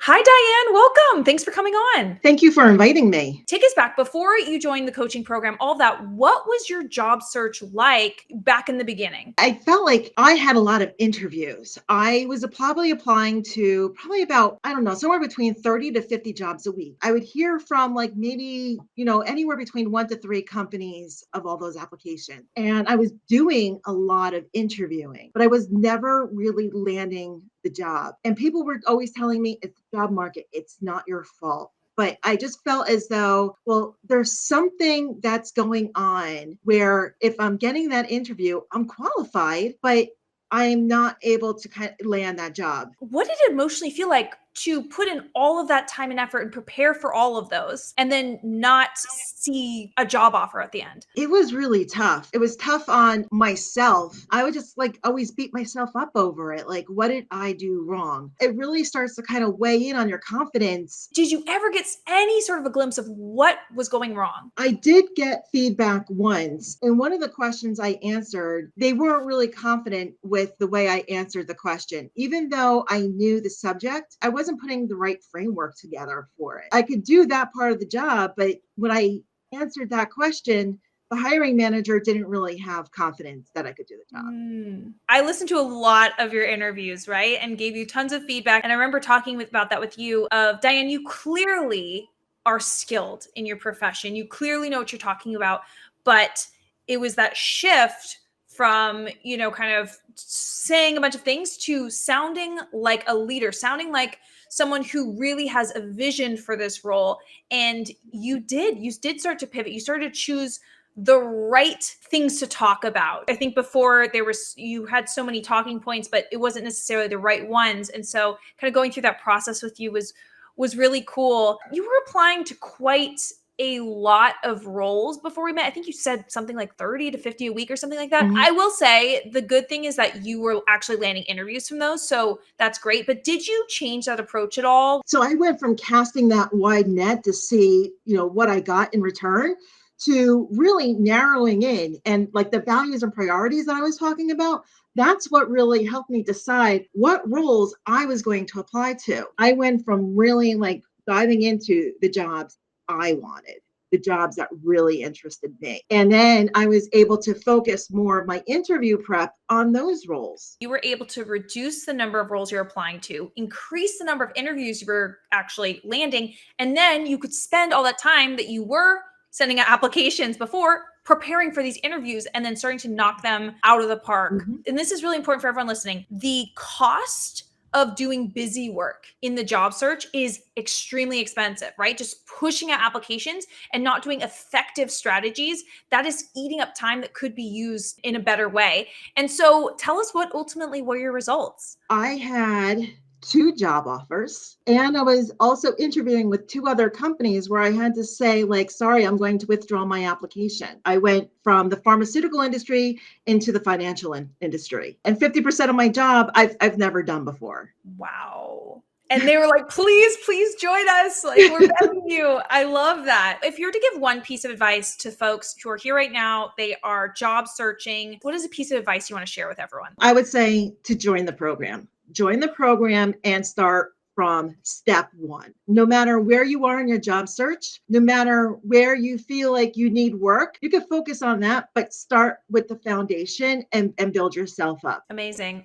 Hi, Diane. Welcome. Thanks for coming on. Thank you for inviting me. Take us back. Before you joined the coaching program, all of that, what was your job search like back in the beginning? I felt like I had a lot of interviews. I was probably applying to probably about, I don't know, somewhere between 30 to 50 jobs a week. I would hear from like maybe, anywhere between 1 to 3 companies of all those applications. And I was doing a lot of interviewing, but I was never really landing the job. And people were always telling me it's the job market, it's not your fault. But I just felt as though, well, there's something that's going on where if I'm getting that interview, I'm qualified, but I'm not able to kind of land that job. What did it emotionally feel like to put in all of that time and effort and prepare for all of those and then not see a job offer at the end? It was really tough. It was tough on myself. I would just like always beat myself up over it. Like, what did I do wrong? It really starts to kind of weigh in on your confidence. Did you ever get any sort of a glimpse of what was going wrong? I did get feedback once, and one of the questions I answered, they weren't really confident with the way I answered the question. Even though I knew the subject, I wasn't putting the right framework together for it. I could do that part of the job, but when I answered that question, the hiring manager didn't really have confidence that I could do the job. I listened to a lot of your interviews, right? And gave you tons of feedback. And I remember talking about that with you of Diane, you clearly are skilled in your profession. You clearly know what you're talking about, but it was that shift from, kind of saying a bunch of things to sounding like a leader, sounding like someone who really has a vision for this role. And you did start to pivot. You started to choose the right things to talk about. I think before you had so many talking points, but it wasn't necessarily the right ones. And so kind of going through that process with you was really cool. You were applying to quite a lot of roles before we met. I think you said something like 30 to 50 a week or something like that. Mhm. I will say the good thing is that you were actually landing interviews from those. So that's great. But did you change that approach at all? So I went from casting that wide net to see, what I got in return to really narrowing in and like the values and priorities that I was talking about. That's what really helped me decide what roles I was going to apply to. I went from really like diving into the jobs I wanted, the jobs that really interested me. And then I was able to focus more of my interview prep on those roles. You were able to reduce the number of roles you're applying to, increase the number of interviews you were actually landing, and then you could spend all that time that you were sending out applications before preparing for these interviews and then starting to knock them out of the park. Mhm. And this is really important for everyone listening. The cost of doing busy work in the job search is extremely expensive, right? Just pushing out applications and not doing effective strategies, that is eating up time that could be used in a better way. And so tell us what ultimately were your results. I had 2 job offers, and I was also interviewing with 2 other companies where I had to say, like, sorry, I'm going to withdraw my application. I went from the pharmaceutical industry into the financial industry. And 50% of my job I've never done before. Wow. And they were like, please join us. Like, we're begging you. I love that. If you were to give one piece of advice to folks who are here right now, they are job searching, what is a piece of advice you want to share with everyone? I would say to join the program. Join the program and start from step one. No matter where you are in your job search, no matter where you feel like you need work, you can focus on that, but start with the foundation and build yourself up. Amazing.